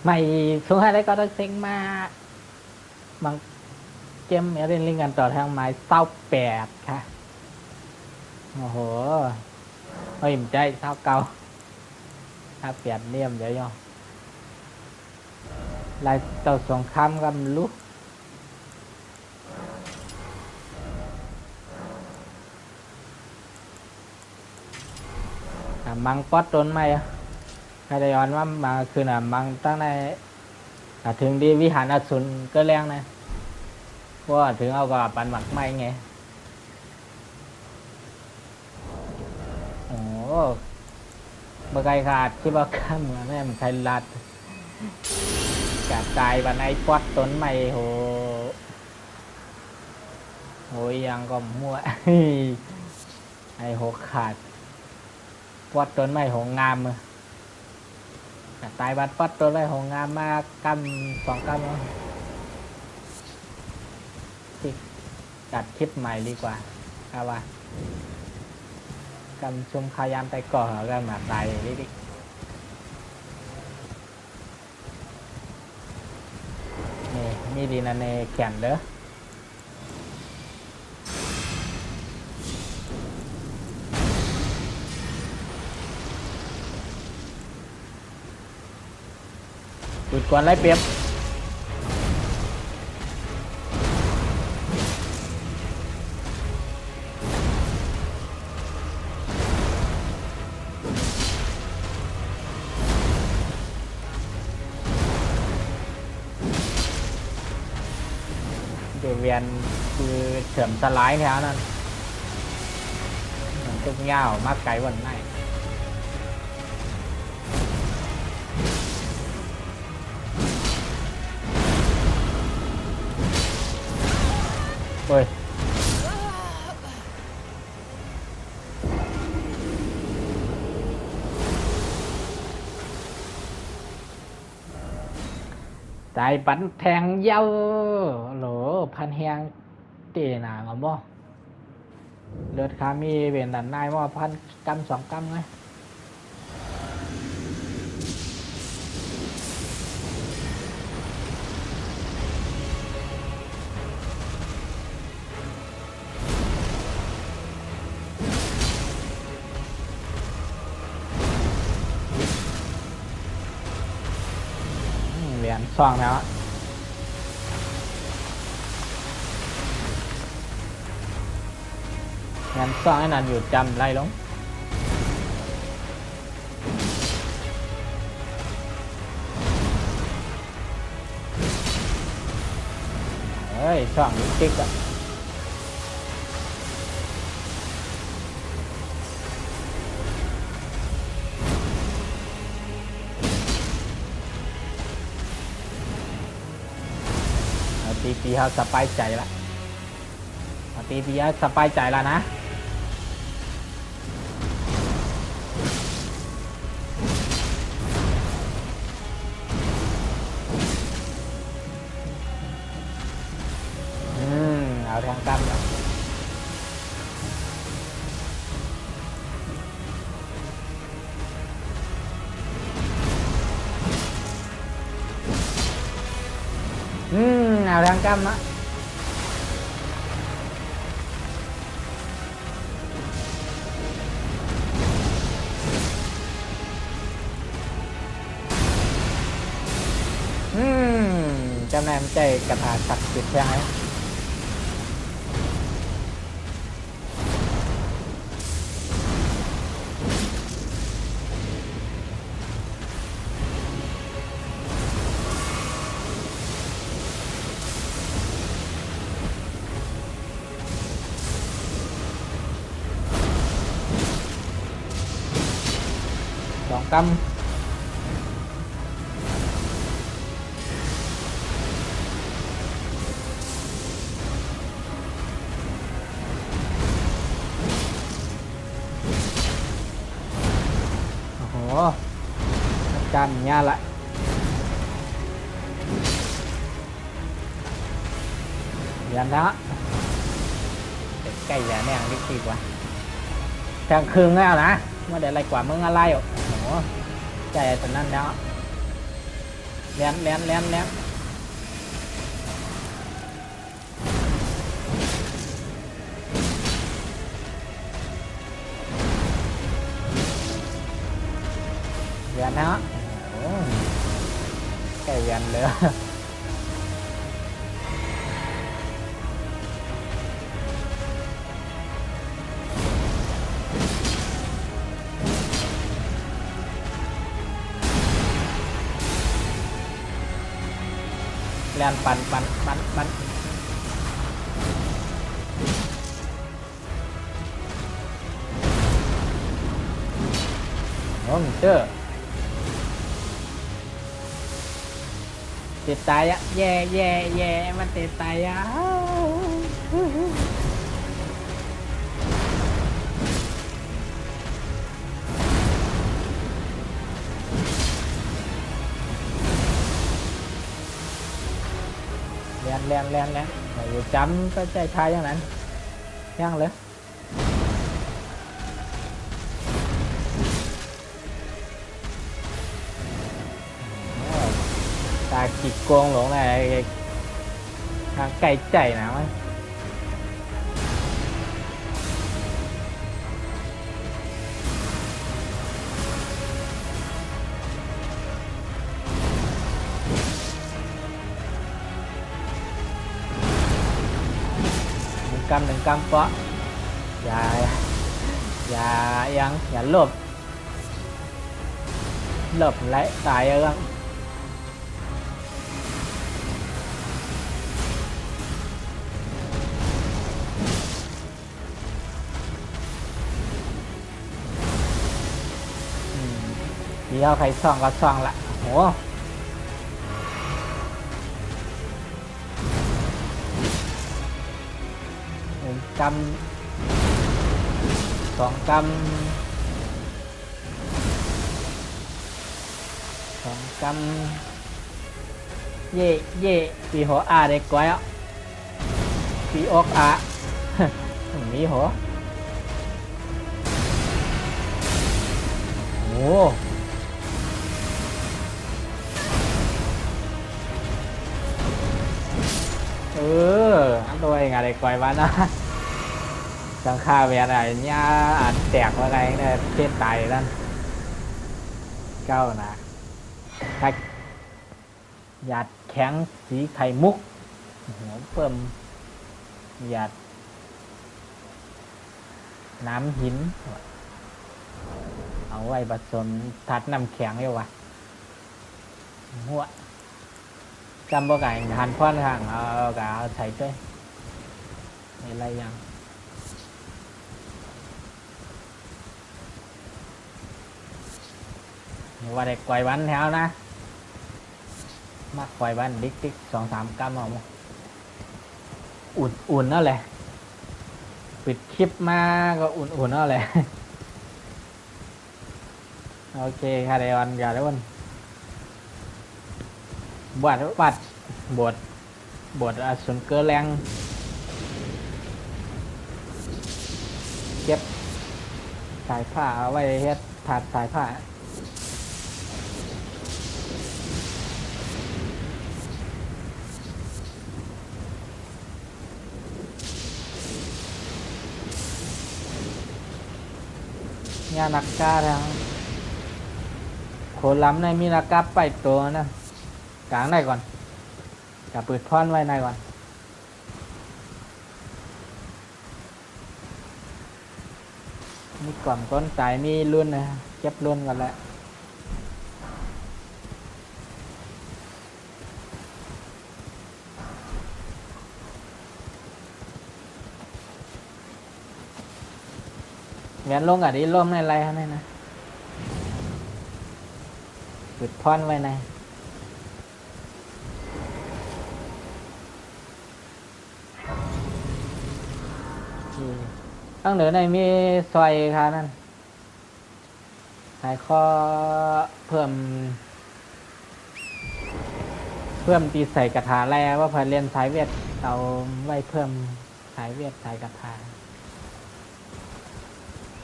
mày xuống hai đấy có được sinh mà bằng kem ở bên linh gầnต่อทางไม้เศร้าแปดค่ะโอ้โหเฮ้ยมันใจเศร้าเก่าถ้าเปลี่ยนเลี่ยมเดี๋ยวย่อลายเต่าสงครามกันลุกมังป๊อตต้นไม้ใครจะย้อนว่ามาคือน่ะมังตั้งในถึงดีวิหารอสูรก็แรงนะเพราะถึงเอากับปันหมักไม้ไงโอ้เมื่อไกลขาดคิดว่าข้ามเหมือนแม่มันใครลัดกัดตายบันไอป๊อตต้นไม้โหโหยังก็มั่วไอหกขาดป๊อตต้นไม้โหงามมือตายบัดปัดตัวไรหงงามมากกำ2 กำที่จัดคลิปใหม่ดีกว่าครับว่ากำชุมขายามไปก่อเหรอกันมาตายดินี่มีดีนะในแขนเด้อจุดก่อนไล่เปรียบเดเวียนคือเฉื่อมสไลด์แถวนั้นตึกเงามากไกลวันไหนเฮ้ยใจปันแทงเย้าโหลพันแหงเตะหนาเหรอบ่เลือดขามีเวียนดันนายว่าพันกำ2 กำไงเหรียญ2แล้วเหรียญ2ไอ้นั่นอยู่จำไรลงเฮ้ย2นิ้วติ๊กอะตีปีเขาสบายใจละตีปีเขาสบายใจแล้วนะเอาทางตั้มแล้วเอาทางตั้มนะจำแนมใจกระถาศักดิ์สิทธิ์ใช่ไหม2 กำโอ้โหกันเงี้ยละเรียนแล้วใกล้แล้วเนี่ยนิดดีกว่าทางคืนแล้วนะไม่ได้อะไรกว่ามึงอะไรอ่ะโอ้โหใจตอนนั้นแล้ว แล่นแล่นแล่นแล่นเวียนนะโอ้ใกล้เวียนเลยแล่นปั่นโอ้เจอติดตายอะแย่มันติดตายอะแล่นอยู่จำก็ใจทายอย่างนั้นย่างเลยตาขีดโกงหลงไหนทางไก่ใจนะมั้ยหนึ่งกำเปาะอย่าหลบไหลตายเองเดี๋ยวใครซ่องก็ซ่องละโหกำ2 กำเย่ปีหัวอาเด็กก้อยอ่ะปีอกอามีหัวโอ้อันตัวเองอะไรก้อยบ้านนะสังขาเวียนอะไรเนี่ยอาจแตกว่าไงเนี่ยเส้นตายนั่นเก้านะถ้าหยาดแข็งสีไข่มุกหัวเปิ่มหยาดน้ำหินเอาไว้ผสมทัดน้ำแข็งเลยวะหัวจำบ่ไก่หันพ้อนห่างเอากะเอาใส่ด้วยอะไรยังว่าเด็กไกววันแถวนะมาไกววันดิ๊ก2-3 กรัมเอาอุ่นนั่นแหละปิดคลิปมาก็อุ่นนั่นแหละโอเคค่ะเดี๋ยววันอย่าได้วันบทอสุนเกอร์แรงเก็บสายผ้าเอาไว้เฮ็ดถาดสายผ้าเนี่ยนักกาทางโคล้ำในมีนักกาไปตัวนะกลางได้ก่อนกับเปิดท่อนไว้ในก่อนมีกล่องต้นสายมีรุ่นนะเก็บรุ่นกันแล้วเวียนลงอ่ะดิร่มในไรฮะนี่นะเปิดท่อนไว้ในข้างเหนือในมีซอยค่ะนั่นสายข้อเพิ่มตีใส่กระถาแร่ว่าพอเรียนสายเวทเอาไว้เพิ่มสายเวทสายกระถา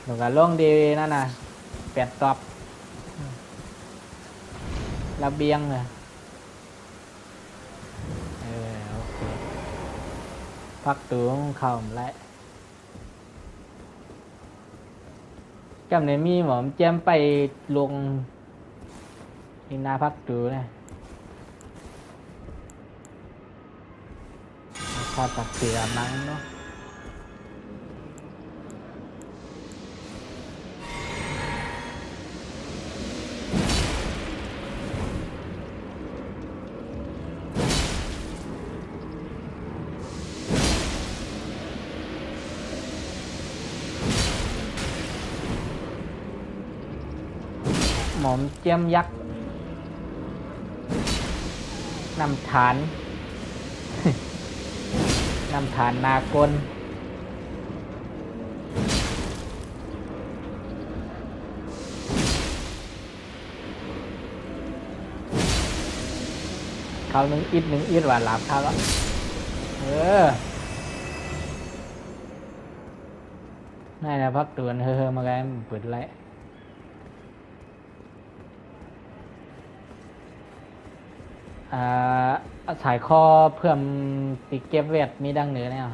หนูก็ลงดีนั่นน่ะ8 ตอบระเบียงเลย พักตูงเข้าและจำในมีหมอมแจมไปลงอินาพักตูนะพอตักเสือมั้งเนาะหมอมเจียมยักษ์นำฐาน นำฐานนากลเขาหนึ่งอิดว่าหลับเขาแล้วนี่นะพักตัวเฮ้อมาแกมเปิดไล่สายคอเพื่อมติเก็บเวทมีดังเหนือเนี่ย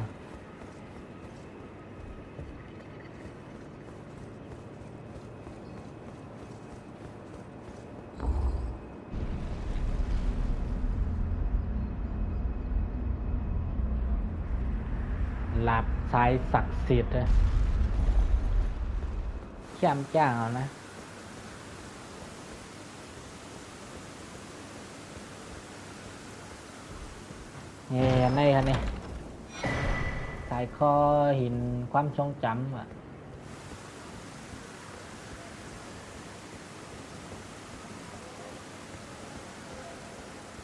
หลับสายศักดิ์สิทธิ์เลยเข้มจ้างเอานะนี่ในครับนี่สายคอหินความทรงจำอ่ะ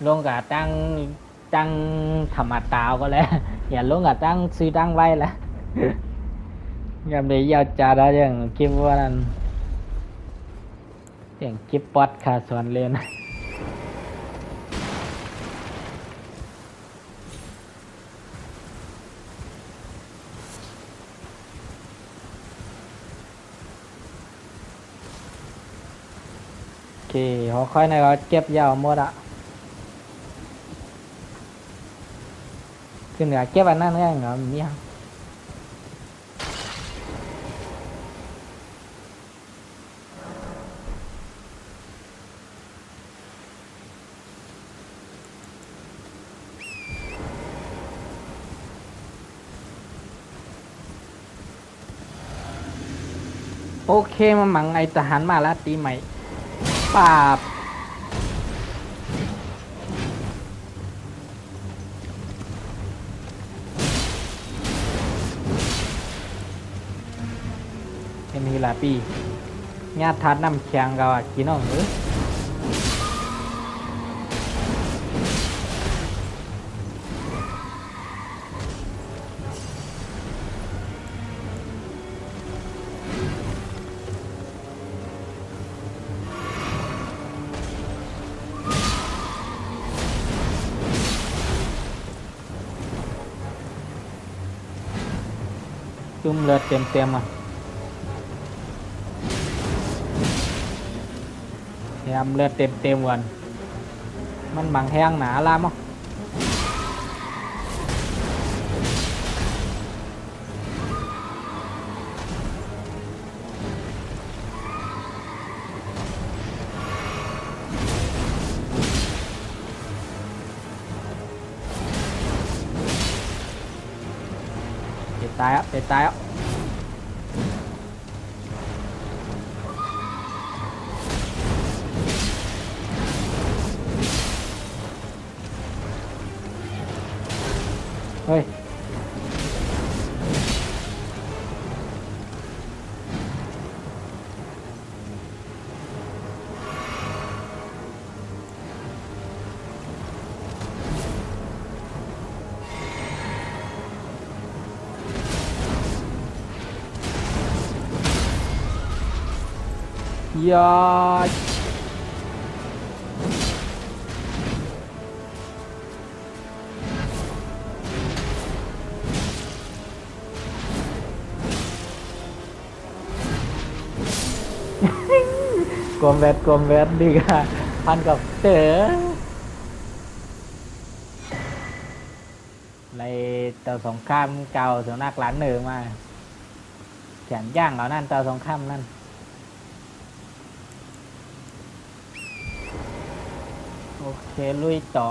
ลงกับตั้งธรรมดาก็แล้วอย่าลงกับตั้งซื้อตั้งไว้ละยามเดียาวจ่าได้อย่างคลิปว่านั้นอย่างคลิปป๊อดขาสอนเรียนโอเคเขาค่อยในเขาเก็บยาวหมดอ่ะคือเหนือเก็บอันนั้นง่ายเหรอมีฮะโอเคมาหมังไอทหารมาแล้วตีใหม่ปราบเป็นฮีลาปีญาติทัดน้ำแข็งกับกินน้องหรือจุ่มเลือดเต็มอ่ะพยายามเลือดเต็มวันมันบังแห้งหนาลามั้งตายอ่ะตายอ่ะเฮ้ยยอดกลมแวดดีกว่าพันกับเต๋อใน เต่าสงครามเก่าสุนัขหลานเหนือมาแขนย่างเหล่านั้นเต่าสงครามนั่นโอเคลุยต่อ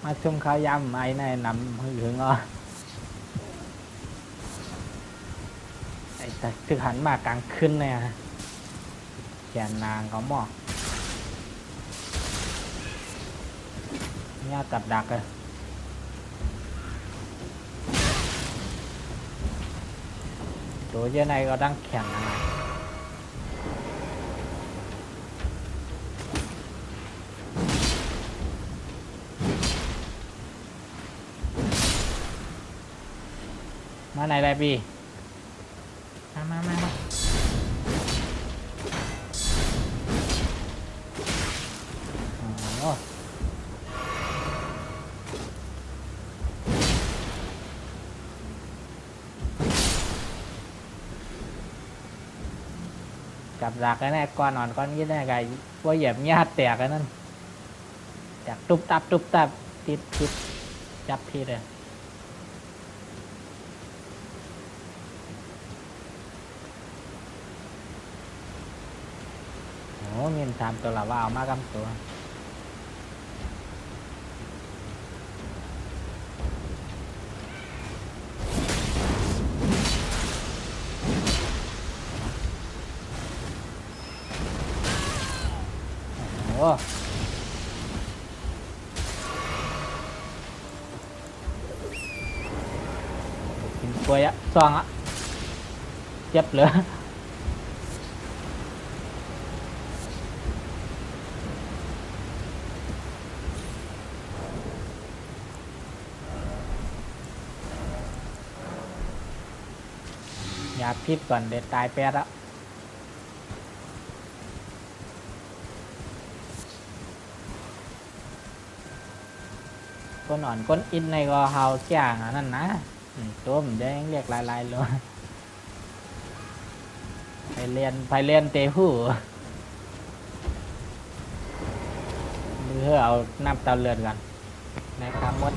มาชมข้าวยำไอ้นี่นำหึงอ่ะไอ้แต่ถึงหันมากลางคืนเนี่ยแขนนางเขาหมอกเนี่ยกับดักเลยตัวเจ้าnàyก็đangแข่งนะมาไหนได้พี่มาโอ้กับดักcái này con nอนcon như thế này cái vô hiểm nhát tẹt cáiนั่นจากตุบตับติดจับพี่เลยโอ้เงิน3ตัวละว่าเอามากำตัวโอ้กินกล้วยอะซองอะเจ็บเลยอย่าพิษก่อนเดี๋ยวตายแปดแล้วก้นอ่อนก้นอินในก็เฮาจ้างอ่ะนั่นนะตัวมันจะเรียกลายเลยไปเรียนเตะหูมือเอาน้ำเตาเลือดกันนะครับมด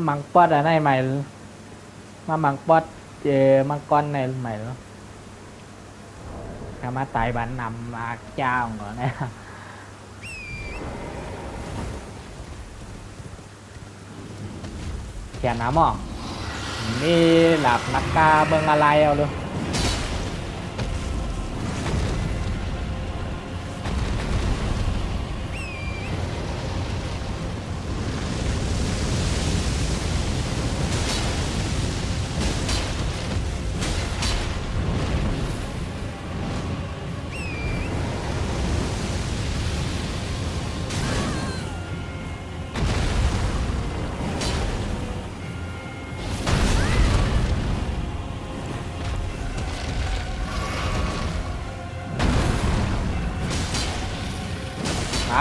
มังปอดอะไรใหม่มามังปอดมังกรในใหม่แล้วมาตายบ้านนำมาเจ้าก่อนนะแขนน้ำหมอกนี่หลับนักกาเบิ่งอะไรเอาเลยไป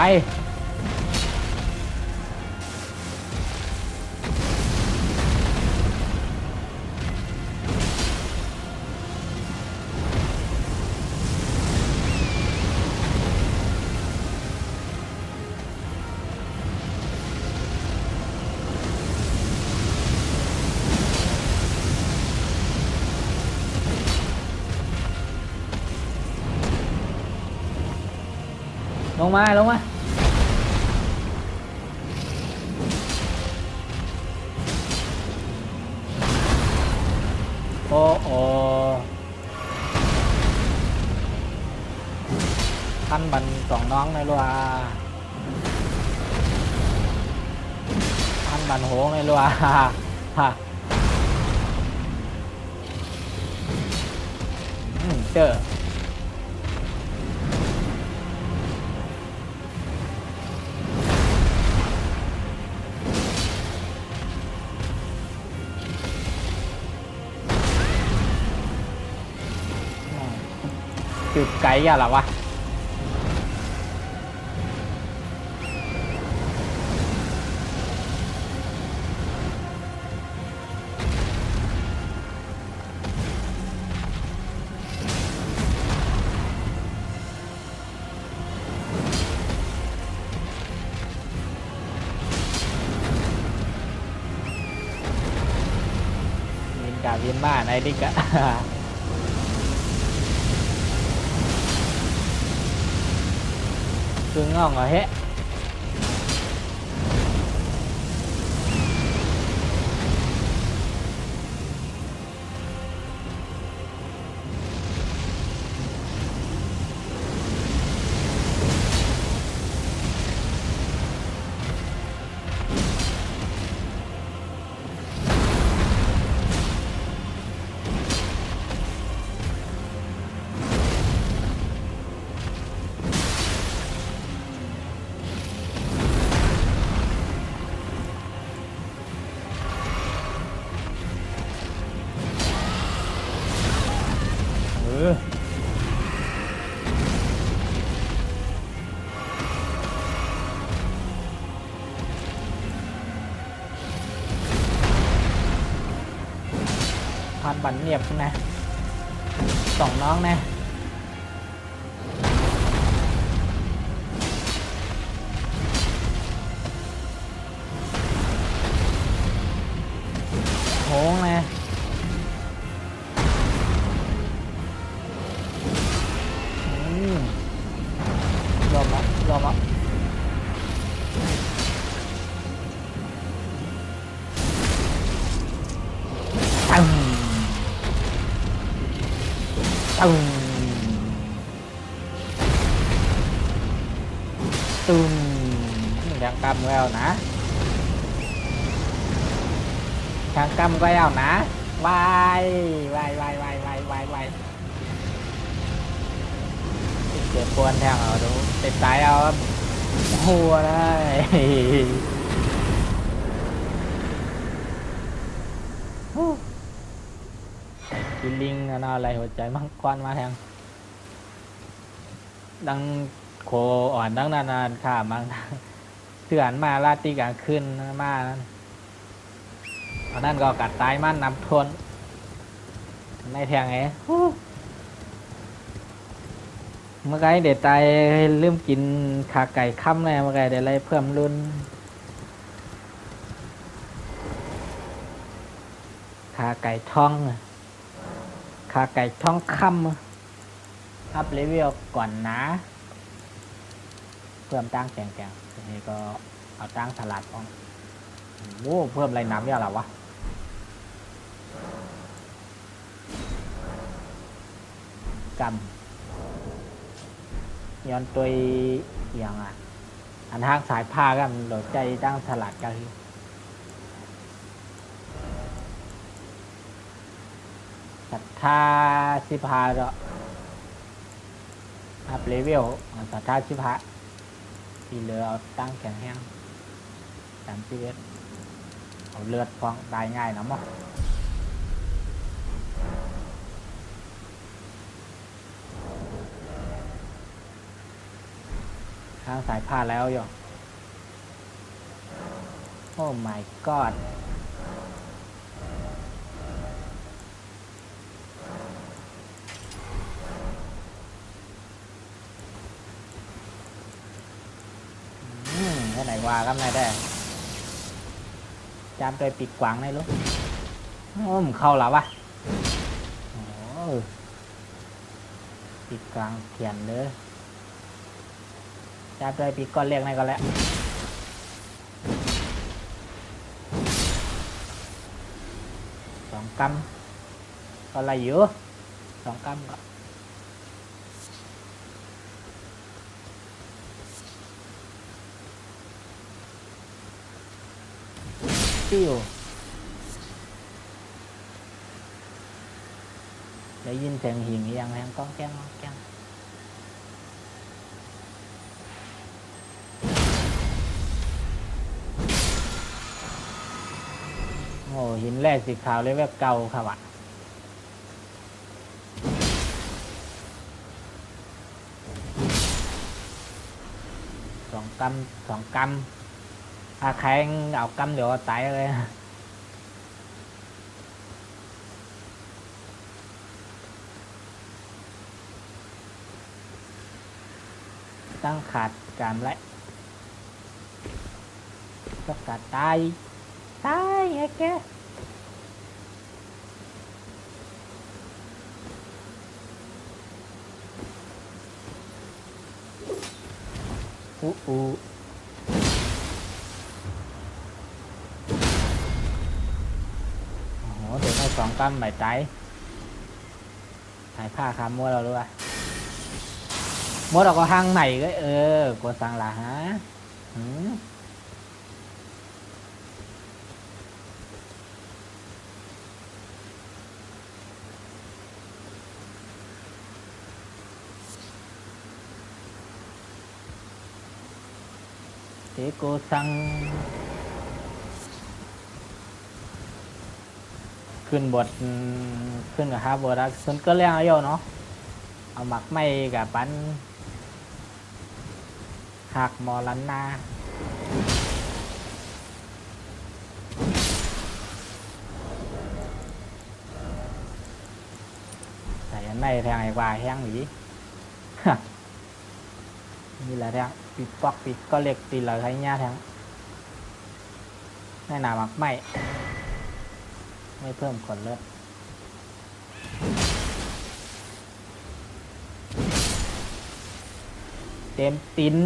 ลงมาโอ้ท่านบันสองน้องในรัวท่านบันโหงในรัวฮะเจอจุดไกลอะหรอวะ วินมาไหนดิกะ คือง่องเหรอเฮ้พันบันเงียบนะสองน้องนะโหงนะยอมแล้วยอมแล้วตึงตึงตึงทางกำแล้วนะทางกำก็แล้วนะวายวายวายวายวายวายวายเกิดปวนแทงเอาดูติดตายเอาหัวได้กิลิงน่าอะไรหัวใจมังกรมาแทงดังโคอ่อนดังนานๆค่ะมังเถื่อนมาลาตีกลางคืนมาอันนั้นก็กัดตายมันนำทวนในแทงไงเมื่อไงเด็ดตายลืมกินขาไก่ค่ำเลยเมื่อไงเด็ดอะไรเพิ่มรุ่นขาไก่ท้องขาไก่ท้องค่ำอัพเลเวลก่อนนะเพิ่มตั้งแกงทีนี้ก็เอาตั้งสลัดก่อนโอ้เพิ่มอะไรน้ำเยอะหรอวะกำย้อนตัวอย่างอันทางสายผ้ากันโดดใจตั้งสลัดกันศรัทธาสิพาเนาะอัพเลเวลศรัทธาสิพาที่เหลือเอาตั้งแข็งแห้ง31เอาเลือดฟองได้ง่ายนะมั้งทางสายผ้าแล้วอยู่โอ้ my god ไหนว่ากันไหนได้จามโดยปิดกวางในลูกเข้าแล้ววะปิดกลางเขียนเลยจามโดยปิดก้อนเรียกในก็แล้ว2 กำก็อะไรอยู่2 กำก็ได้ยินเสียงหิ่งยังแรงก้องแก้งแก้งโอ้หินแรกสีขาวเลยแบบเก่าครับอ่ะ2 กำถ้าแข็งเอากำเดี๋ยวตายเลยตั้งขาดการไล่ก็กัดตายไอ้แก อู้อู้โอ้โหเดี๋ยวได้2 ตั้มใบใจถ่ายผ้าคามมัวเราด้วยมัวเราก็ห้างใหม่ก็กดสั่งละฮะเทโกสั่งขึ้นบทขึ้นกับฮาบทขึ้นก็เลี้ยงเอาโยเนาะเอาหมักไม่กับปั้นหักมอลันนาใส่อันในแทงไอ้วายแห้งหรือนี่แหละแทงปิดปอกปิดก็เล็กตีเลยใช้หญ้าแทงแน่นาหมักไม่เพิ่มขนเลือดเต็มติน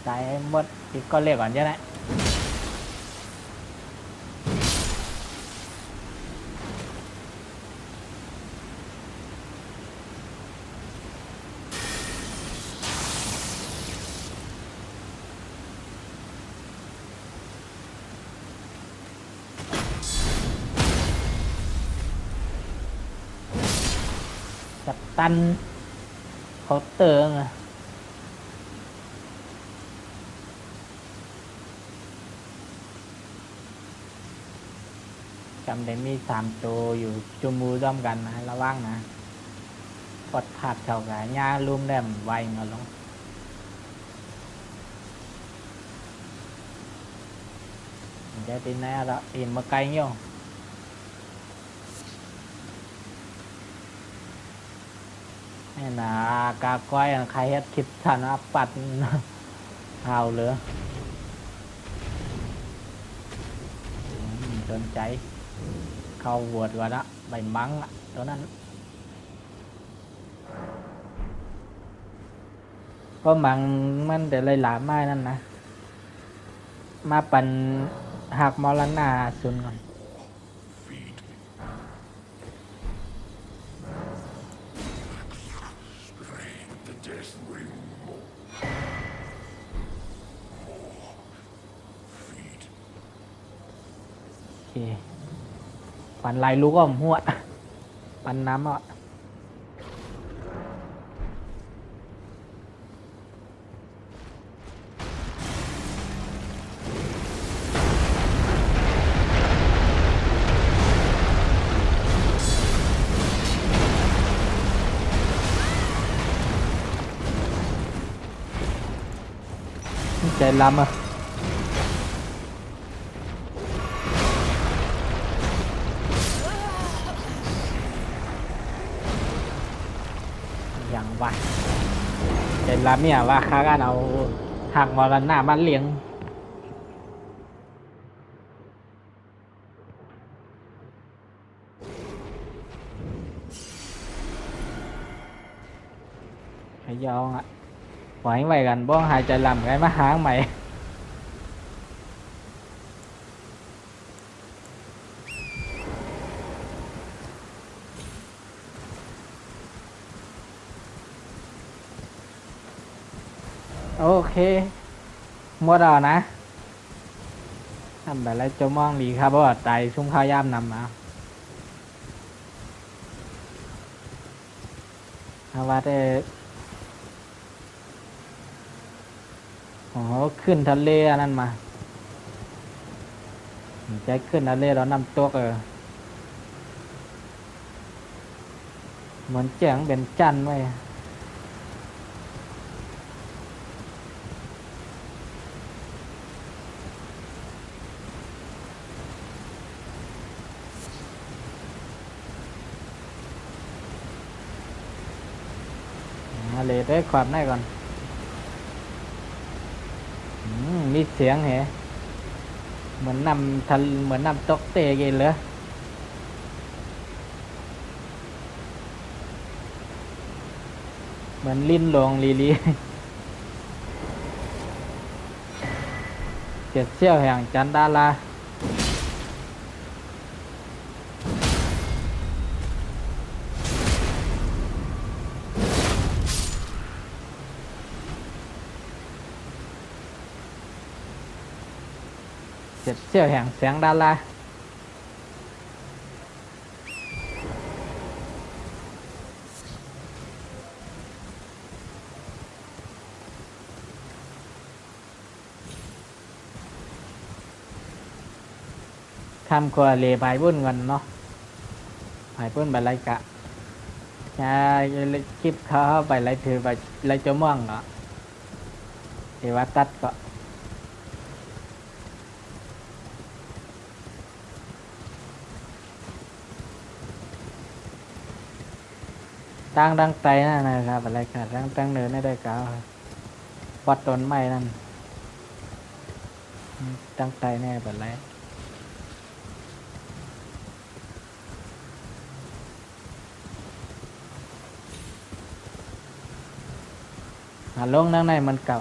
ใจหมดปิดก็เล็กก่อนใช่ไหมจับตันเขาเติงจำได้มี3 ตัวอยู่จุมูร่วมกันนะระวังนะกดขาดเท่ากับหญ้าลุ่มแดมไวเงาลงจะตีแน่ละอินมาไกลเงี้ยนี่นะกาก้อยใครเฮ็ดคลิปทันปัดเอาเหลือสนใจเข้าบวชก่อนละใบมังตัวนั้นก็มังมันแต่เลยหลาไม้นั่นนะมาปั่นหักมอลนาซุนก่อนโอเคปั่นลายลูกอ้อมหัวปั่นน้ำอ่ะใจลำอ่ะอย่างว่าใจลำเนี่ยว่าค้ากันเอาหักมอลนามาเลี้ยงขยองอ่ะปล่อยไว้กันบ้องหายใจลำไงมาหางใหม่โอเคหมดแล้วนะทำแบบไรจะมองดีครับเพราะว่าไตชุ่มข้าวย่ำนำมาเอาว่าได้โอ้โหขึ้นทะเลอันนั้นมาใจขึ้นทะเลเรานำตัวเหมือนแจ้งเป็นจันไว้ มาเลยด้วยความได้ก่อนมีเสียงเหรอเหมือนนำทันเหมือนนำตกเตะกันเลยเหมือนลิ้นหลงลีลีเจ็ดเซี่ยวแห่งจันดาราเจ็ดเซี่ยวแห่งแสงดาราทำกัวเลบายบุ่นกันเนาะบายบุ่นไปไรกะจะคลิปเขาไปไรถือไปไรจะม่วงเนาะเทวตัดก็ตั้งดังไตนั่นนะครับอะไรกันตั้งเนินได้ก็วัดต้นไม้นั่นตั้งไตแน่แบบไรลงนั่งในมันเก่า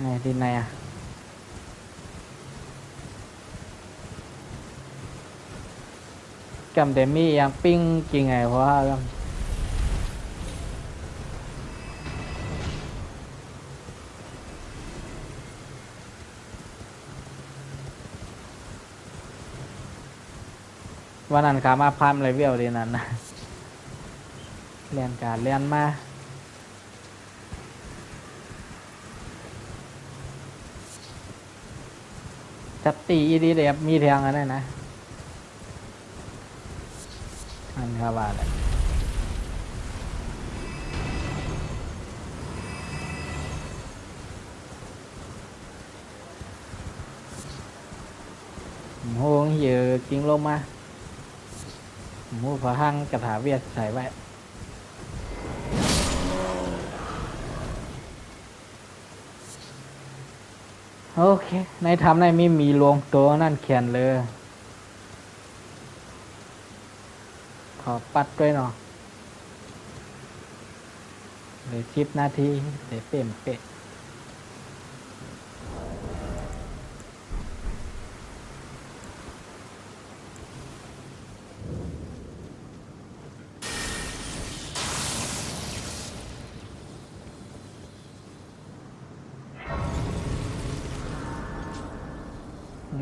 ไงที่ไหนอ่ะกำเดมี่ยังปิ้งจริงไงเพราะว่าวันนั้นขามาพัมเลยเบี้ยวดีนั่นนะเรียนการเรียนมาจัดตีอีดีเดียบมีแทงอะไรนะอันครับว่าเลยโหงเยอะจริงลงมาหมูฝาหั่งกระถาเวียดใส่ไว้โอเคในทำในมีลวงตัวนั่นเขียนเลยขอปัดด้วยเนาะเลย10 นาทีเดี๋ยวเป๊ะเป๊ะ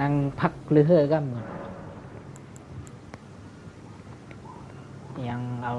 นั่งพักเรื่อยๆกันก่อนยังเอา